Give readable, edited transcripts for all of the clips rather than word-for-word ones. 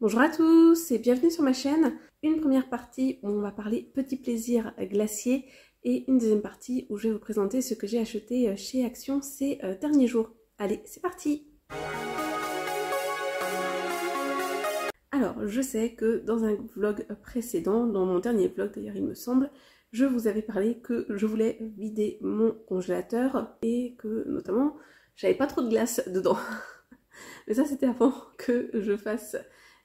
Bonjour à tous et bienvenue sur ma chaîne. Une première partie où on va parler petits plaisirs glaciers et une deuxième partie où je vais vous présenter ce que j'ai acheté chez Action ces derniers jours. Allez, c'est parti! Alors, je sais que dans un vlog précédent, dans mon dernier vlog d'ailleurs il me semble, je vous avais parlé que je voulais vider mon congélateur et que notamment j'avais pas trop de glace dedans. Mais ça c'était avant que je fasse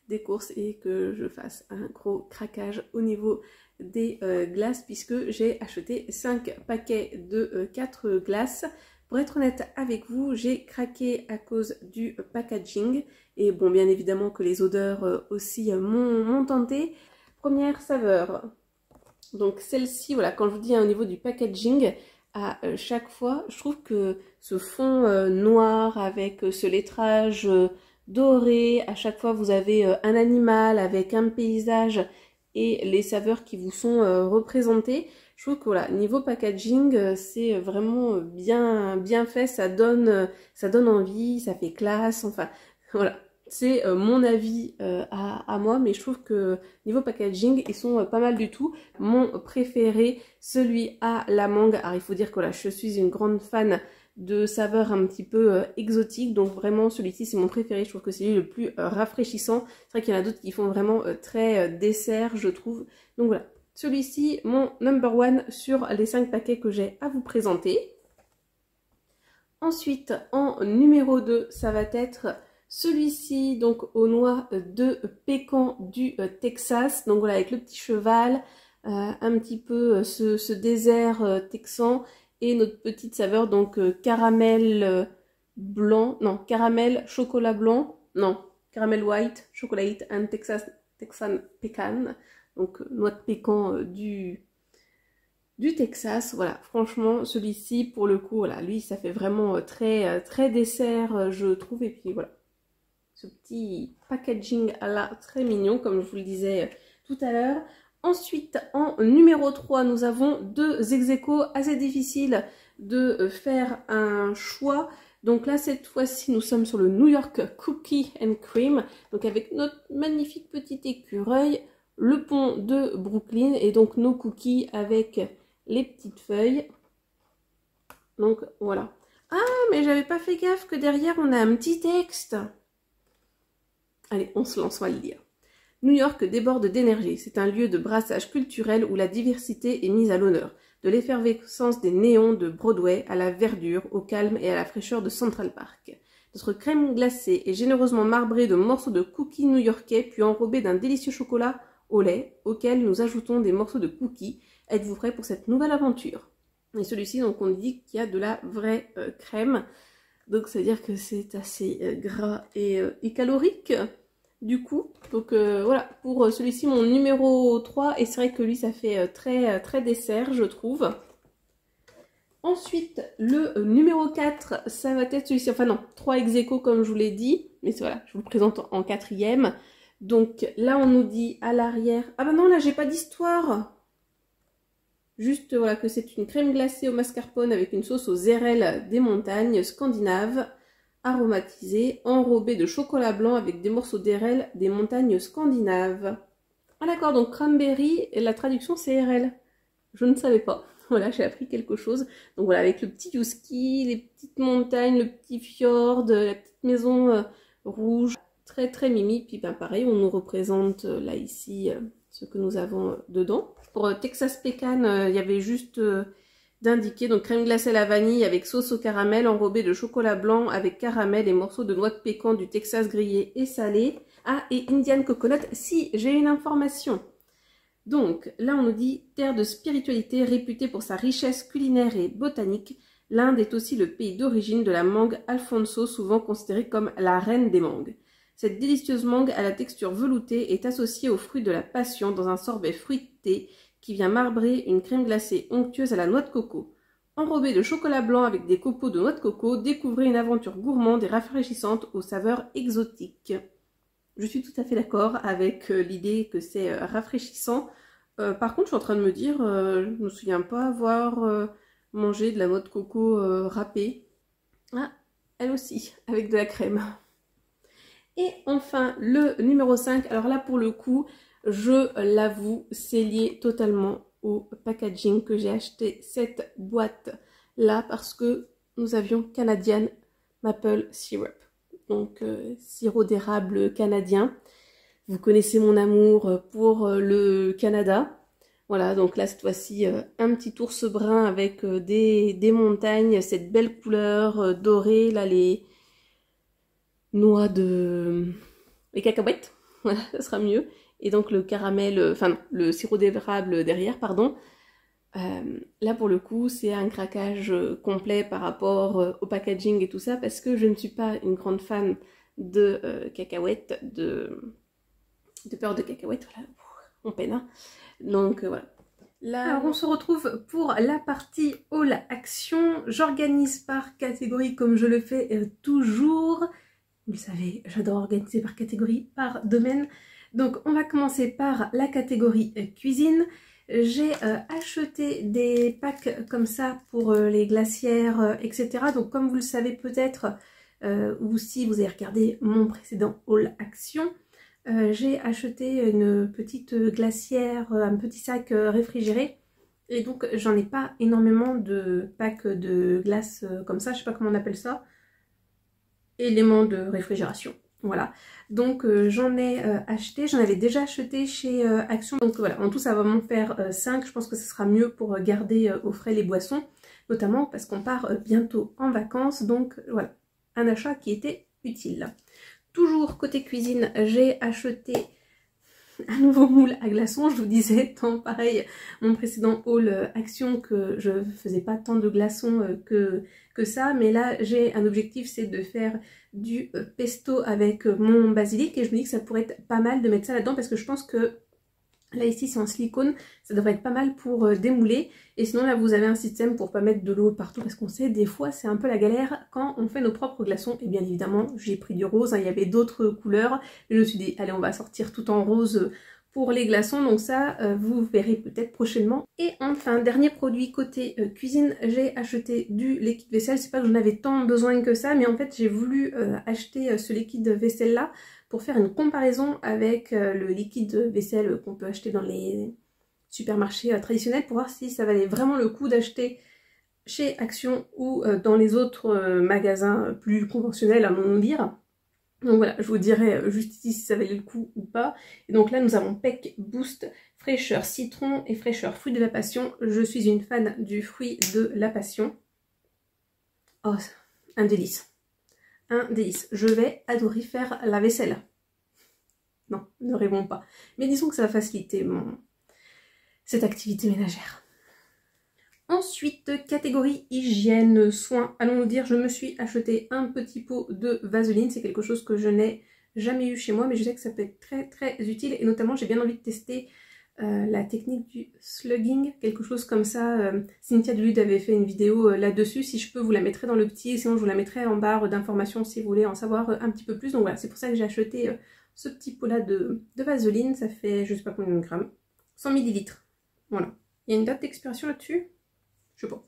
des courses et que je fasse un gros craquage au niveau des glaces puisque j'ai acheté 5 paquets de 4 glaces. Pour être honnête avec vous, j'ai craqué à cause du packaging et bon, bien évidemment que les odeurs aussi m'ont tenté. Première saveur, donc celle-ci, voilà, quand je vous dis au niveau du packaging, à chaque fois, je trouve que ce fond noir avec ce lettrage doré, à chaque fois vous avez un animal avec un paysage et les saveurs qui vous sont représentées. Je trouve que voilà, niveau packaging, c'est vraiment bien fait, ça donne envie, ça fait classe, enfin voilà. C'est mon avis à moi, mais je trouve que niveau packaging, ils sont pas mal du tout. Mon préféré, celui à la mangue. Alors il faut dire que là, je suis une grande fan de saveurs un petit peu exotiques, donc vraiment celui-ci c'est mon préféré. Je trouve que c'est lui le plus rafraîchissant. C'est vrai qu'il y en a d'autres qui font vraiment très dessert, je trouve. Donc voilà, celui-ci, mon number one sur les 5 paquets que j'ai à vous présenter. Ensuite, en numéro 2, ça va être celui-ci, donc aux noix de pécan du Texas. Donc voilà, avec le petit cheval, un petit peu ce désert texan et notre petite saveur, donc caramel blanc, non, caramel chocolat blanc, non, caramel white, chocolate and Texan pecan. Donc noix de pécan du Texas. Voilà, franchement celui-ci pour le coup, voilà, lui ça fait vraiment très dessert je trouve, et puis voilà, ce petit packaging à la très mignon comme je vous le disais tout à l'heure. Ensuite en numéro 3 nous avons deux ex-aequo assez difficiles de faire un choix. Donc là cette fois-ci nous sommes sur le New York Cookie and Cream, donc avec notre magnifique petit écureuil, le pont de Brooklyn et donc nos cookies avec les petites feuilles. Donc voilà. Ah mais j'avais pas fait gaffe que derrière on a un petit texte. Allez, on se lance, on va le lire. New York déborde d'énergie. C'est un lieu de brassage culturel où la diversité est mise à l'honneur. De l'effervescence des néons de Broadway à la verdure, au calme et à la fraîcheur de Central Park. Notre crème glacée est généreusement marbrée de morceaux de cookies new-yorkais puis enrobée d'un délicieux chocolat au lait auquel nous ajoutons des morceaux de cookies. Êtes-vous prêts pour cette nouvelle aventure? Et celui-ci, donc on dit qu'il y a de la vraie crème. Donc ça veut dire que c'est assez gras et calorique du coup. Donc voilà, pour celui-ci mon numéro 3, et c'est vrai que lui ça fait très dessert je trouve. Ensuite le numéro 4, ça va être celui-ci, enfin non, 3 ex-aequo comme je vous l'ai dit, mais voilà, je vous le présente en quatrième. Donc là on nous dit à l'arrière, ah bah non là j'ai pas d'histoire. Juste voilà que c'est une crème glacée au mascarpone avec une sauce aux érelles des montagnes scandinaves, aromatisée, enrobée de chocolat blanc avec des morceaux d'érelles des montagnes scandinaves. Ah d'accord, donc cranberry, et la traduction c'est érelles. Je ne savais pas. Voilà, j'ai appris quelque chose. Donc voilà, avec le petit Youski, les petites montagnes, le petit fjord, la petite maison rouge, très mimi. Puis ben pareil, on nous représente là ici ce que nous avons dedans. Pour Texas Pecan, il y avait juste d'indiquer, donc crème glacée à la vanille avec sauce au caramel enrobée de chocolat blanc avec caramel et morceaux de noix de pécan du Texas grillé et salé. Ah, et Indian Coconut, si, j'ai une information. Donc là on nous dit terre de spiritualité réputée pour sa richesse culinaire et botanique, l'Inde est aussi le pays d'origine de la mangue Alfonso, souvent considérée comme la reine des mangues. Cette délicieuse mangue à la texture veloutée est associée aux fruits de la passion dans un sorbet fruité qui vient marbrer une crème glacée onctueuse à la noix de coco. Enrobée de chocolat blanc avec des copeaux de noix de coco, découvrez une aventure gourmande et rafraîchissante aux saveurs exotiques. Je suis tout à fait d'accord avec l'idée que c'est rafraîchissant. Par contre, je suis en train de me dire, je ne me souviens pas avoir mangé de la noix de coco râpée. Ah, elle aussi, avec de la crème. Et enfin le numéro 5, alors là pour le coup, je l'avoue, c'est lié totalement au packaging que j'ai acheté cette boîte là parce que nous avions Canadian Maple Syrup, donc sirop d'érable canadien. Vous connaissez mon amour pour le Canada. Voilà, donc là cette fois-ci un petit ours brun avec des montagnes, cette belle couleur dorée, là les noix de... les cacahuètes, voilà, ça sera mieux. Et donc le caramel, enfin non, le sirop d'érable derrière, pardon. Là pour le coup c'est un craquage complet par rapport au packaging et tout ça parce que je ne suis pas une grande fan de cacahuètes, de beurre de cacahuètes, voilà, on peine. Hein. Donc voilà. Là, alors on se retrouve pour la partie Haul Action. J'organise par catégorie comme je le fais toujours. Vous le savez, j'adore organiser par catégorie, par domaine. Donc on va commencer par la catégorie cuisine. J'ai acheté des packs comme ça pour les glacières, etc. Donc comme vous le savez peut-être, ou si vous avez regardé mon précédent Haul Action, j'ai acheté une petite glacière, un petit sac réfrigéré. Et donc j'en ai pas énormément de packs de glace comme ça, je sais pas comment on appelle ça. Éléments de réfrigération. Voilà. Donc j'en ai acheté, j'en avais déjà acheté chez Action. Donc voilà, en tout ça va m'en faire 5. Je pense que ce sera mieux pour garder au frais les boissons. Notamment parce qu'on part bientôt en vacances. Donc voilà, un achat qui était utile. Toujours côté cuisine, j'ai acheté un nouveau moule à glaçons. Je vous disais, tant pareil, mon précédent haul Action, que je faisais pas tant de glaçons que ça. Mais là, j'ai un objectif, c'est de faire du pesto avec mon basilic. Et je me dis que ça pourrait être pas mal de mettre ça là-dedans parce que je pense que là ici c'est en silicone, ça devrait être pas mal pour démouler. Et sinon là vous avez un système pour pas mettre de l'eau partout parce qu'on sait des fois c'est un peu la galère quand on fait nos propres glaçons. Et bien évidemment j'ai pris du rose, hein, il y avait d'autres couleurs. Mais je me suis dit allez on va sortir tout en rose pour les glaçons. Donc ça vous verrez peut-être prochainement. Et enfin dernier produit côté cuisine, j'ai acheté du liquide vaisselle. C'est pas que j'en avais tant besoin que ça, mais en fait j'ai voulu acheter ce liquide vaisselle là pour faire une comparaison avec le liquide vaisselle qu'on peut acheter dans les supermarchés traditionnels pour voir si ça valait vraiment le coup d'acheter chez Action ou dans les autres magasins plus conventionnels à mon dire. Donc voilà, je vous dirai juste ici si ça valait le coup ou pas. Et donc là nous avons Peck Boost, fraîcheur citron et fraîcheur fruit de la passion. Je suis une fan du fruit de la passion. Oh, un délice. Un délice. Je vais adorer faire la vaisselle. Non, ne rêvons pas. Mais disons que ça va faciliter cette activité ménagère. Ensuite, catégorie hygiène, soins. Allons-nous dire, je me suis acheté un petit pot de vaseline. C'est quelque chose que je n'ai jamais eu chez moi, mais je sais que ça peut être très très utile. Et notamment, j'ai bien envie de tester la technique du slugging, quelque chose comme ça. Cynthia Duluth avait fait une vidéo là-dessus. Si je peux, vous la mettrai dans le petit. Sinon, je vous la mettrai en barre d'informations si vous voulez en savoir un petit peu plus. Donc voilà, c'est pour ça que j'ai acheté ce petit pot-là de vaseline. Ça fait, je sais pas combien de grammes, 100 ml. Voilà. Il y a une date d'expiration là-dessus? Je sais pas.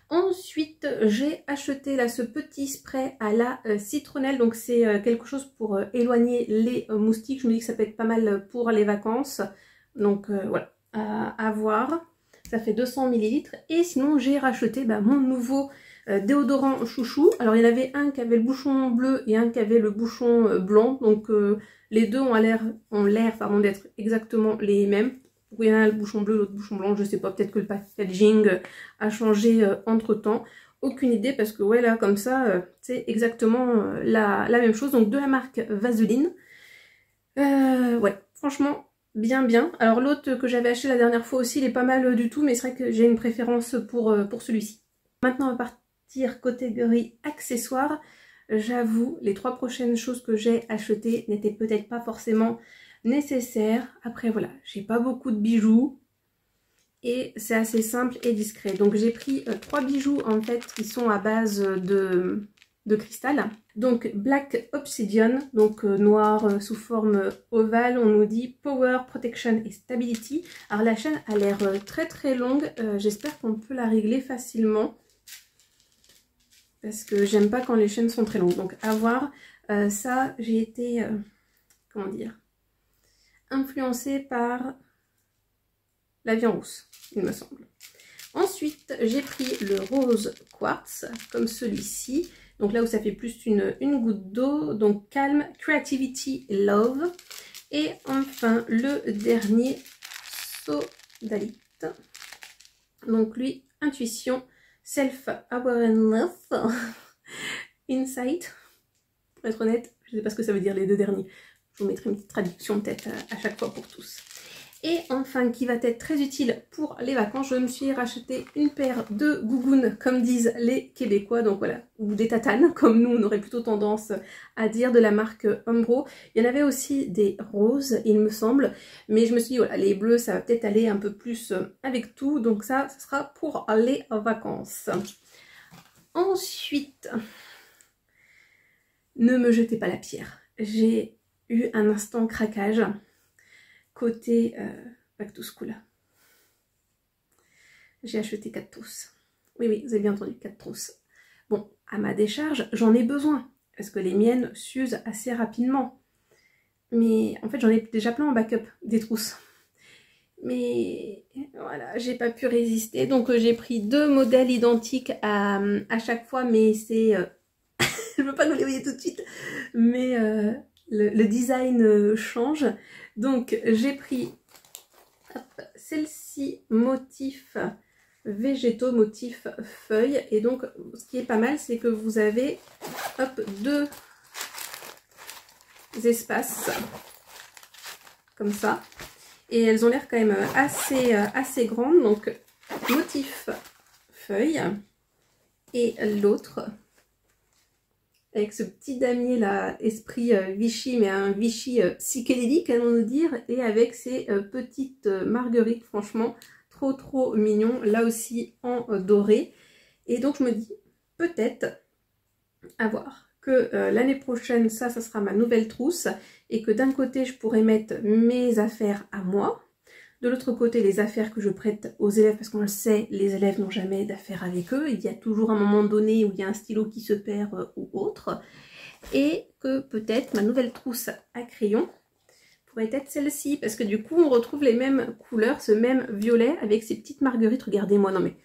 Ensuite, j'ai acheté là ce petit spray à la citronnelle. Donc c'est quelque chose pour éloigner les moustiques. Je me dis que ça peut être pas mal pour les vacances. Donc voilà, à voir. Ça fait 200 ml. Et sinon, j'ai racheté mon nouveau déodorant chouchou. Alors il y en avait un qui avait le bouchon bleu et un qui avait le bouchon blanc. Donc les deux ont l'air d'être exactement les mêmes. Il y en a le bouchon bleu, l'autre bouchon blanc, je sais pas, peut-être que le packaging a changé entre temps. Aucune idée parce que ouais là comme ça c'est exactement la même chose. Donc de la marque Vaseline. Ouais, franchement bien. Alors l'autre que j'avais acheté la dernière fois aussi il est pas mal du tout, mais c'est vrai que j'ai une préférence pour celui-ci. Maintenant on va partir catégorie accessoires. J'avoue, les 3 prochaines choses que j'ai achetées n'étaient peut-être pas forcément nécessaires. Après voilà, j'ai pas beaucoup de bijoux et c'est assez simple et discret. Donc j'ai pris 3 bijoux en fait qui sont à base de cristal. Donc Black Obsidian, donc noir sous forme ovale. On nous dit Power, Protection et Stability. Alors la chaîne a l'air très très longue. J'espère qu'on peut la régler facilement. Parce que j'aime pas quand les chaînes sont très longues. Donc à voir. Ça, j'ai été, comment dire, influencée par la vie en rousse, il me semble. Ensuite, j'ai pris le rose quartz, comme celui-ci. Donc là où ça fait plus une goutte d'eau. Donc Calm, Creativity, Love. Et enfin, le dernier, Sodalite. Donc lui, Intuition, Self-Awareness, Insight. Pour être honnête, je ne sais pas ce que ça veut dire les deux derniers. Je vous mettrai une petite traduction peut-être à chaque fois pour tous. Et enfin, qui va être très utile pour les vacances, je me suis racheté une paire de gougounes, comme disent les Québécois, donc voilà, ou des tatanes, comme nous on aurait plutôt tendance à dire, de la marque Umbro. Il y en avait aussi des roses, il me semble, mais je me suis dit, voilà, les bleus, ça va peut-être aller un peu plus avec tout, donc ça sera pour les vacances. Ensuite, ne me jetez pas la pierre. J'ai eu un instant craquage côté Back to School. J'ai acheté 4 trousses. Oui, oui, vous avez bien entendu, 4 trousses. Bon, à ma décharge, j'en ai besoin, parce que les miennes s'usent assez rapidement. Mais en fait, j'en ai déjà plein en backup, des trousses. Mais voilà, j'ai pas pu résister. Donc j'ai pris 2 modèles identiques à chaque fois, mais c'est... je veux pas que vous les voyez tout de suite, mais le design change. Donc j'ai pris celle-ci, motif végétaux, motif feuilles. Et donc ce qui est pas mal, c'est que vous avez hop, 2 espaces comme ça. Et elles ont l'air quand même assez grandes. Donc motif feuille. Et l'autre avec ce petit damier là, esprit Vichy, mais un Vichy psychédélique, allons-nous dire, et avec ces petites marguerites, franchement, trop mignon, là aussi en doré. Et donc je me dis, peut-être, à voir, que l'année prochaine, ça sera ma nouvelle trousse, et que d'un côté, je pourrais mettre mes affaires à moi, de l'autre côté, les affaires que je prête aux élèves, parce qu'on le sait, les élèves n'ont jamais d'affaires avec eux. Il y a toujours un moment donné où il y a un stylo qui se perd ou autre. Et que peut-être ma nouvelle trousse à crayon pourrait être celle-ci, parce que du coup, on retrouve les mêmes couleurs, ce même violet avec ces petites marguerites. Regardez-moi, non mais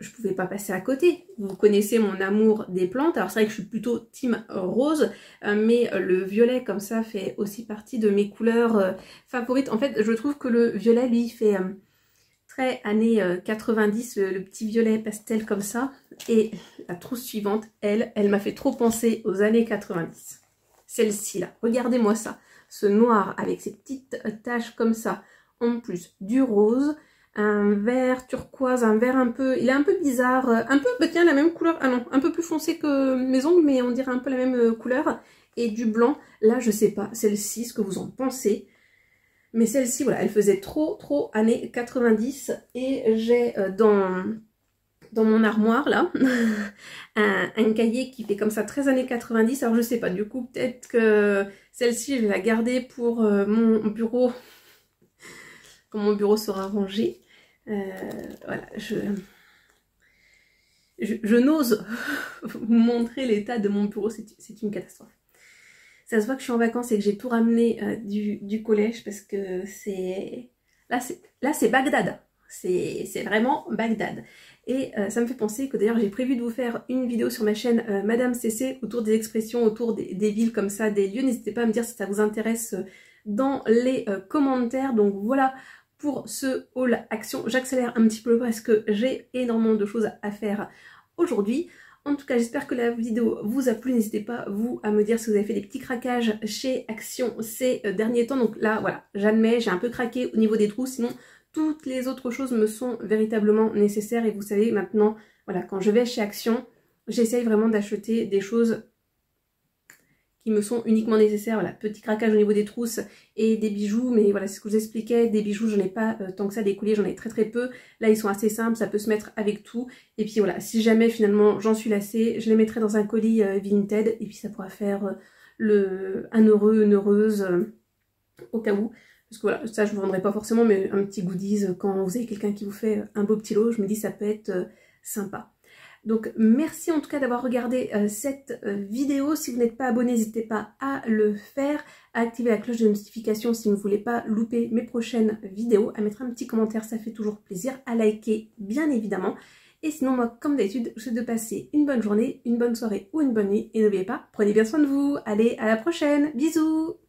je pouvais pas passer à côté. Vous connaissez mon amour des plantes. Alors c'est vrai que je suis plutôt team rose, mais le violet comme ça fait aussi partie de mes couleurs favorites. En fait, je trouve que le violet, lui, fait très années 90, le petit violet pastel comme ça. Et la trousse suivante, elle m'a fait trop penser aux années 90. Celle-ci là, regardez-moi ça. Ce noir avec ces petites taches comme ça, en plus du rose, un vert turquoise, un vert un peu, il est un peu bizarre, un peu, bah tiens, la même couleur, ah non, un peu plus foncé que mes ongles, mais on dirait un peu la même couleur, et du blanc, là je sais pas, celle-ci, ce que vous en pensez, mais celle-ci, voilà, elle faisait trop années 90, et j'ai dans mon armoire là, un cahier qui fait comme ça 13 années 90, alors je sais pas, du coup peut-être que celle-ci je vais la garder pour mon bureau, quand mon bureau sera rangé. Voilà, je n'ose vous montrer l'état de mon bureau, c'est une catastrophe. Ça se voit que je suis en vacances et que j'ai tout ramené du collège parce que c'est... Là c'est Bagdad, c'est vraiment Bagdad. Et ça me fait penser que d'ailleurs j'ai prévu de vous faire une vidéo sur ma chaîne Madame CC autour des expressions, autour des villes comme ça, des lieux. N'hésitez pas à me dire si ça vous intéresse dans les commentaires. Donc voilà pour ce haul action. J'accélère un petit peu parce que j'ai énormément de choses à faire aujourd'hui. En tout cas, j'espère que la vidéo vous a plu. N'hésitez pas, vous, à me dire si vous avez fait des petits craquages chez Action ces derniers temps. Donc là, voilà, j'admets, j'ai un peu craqué au niveau des trous. Sinon, toutes les autres choses me sont véritablement nécessaires. Et vous savez, maintenant, voilà, quand je vais chez Action, j'essaye vraiment d'acheter des choses qui me sont uniquement nécessaires. Voilà, petit craquage au niveau des trousses et des bijoux, mais voilà, c'est ce que je vous expliquais, des bijoux, j'en ai pas tant que ça, des colliers, j'en ai très peu. Là, ils sont assez simples, ça peut se mettre avec tout. Et puis voilà, si jamais finalement j'en suis lassée, je les mettrai dans un colis Vinted, et puis ça pourra faire un heureux, une heureuse, au cas où. Parce que voilà, ça je vous vendrai pas forcément, mais un petit goodies quand vous avez quelqu'un qui vous fait un beau petit lot, je me dis ça peut être sympa. Donc merci en tout cas d'avoir regardé cette vidéo. Si vous n'êtes pas abonné, n'hésitez pas à le faire, à activer la cloche de notification si vous ne voulez pas louper mes prochaines vidéos, à mettre un petit commentaire, ça fait toujours plaisir, à liker bien évidemment. Et sinon moi comme d'habitude, je vous souhaite de passer une bonne journée, une bonne soirée ou une bonne nuit. Et n'oubliez pas, prenez bien soin de vous. Allez, à la prochaine, bisous!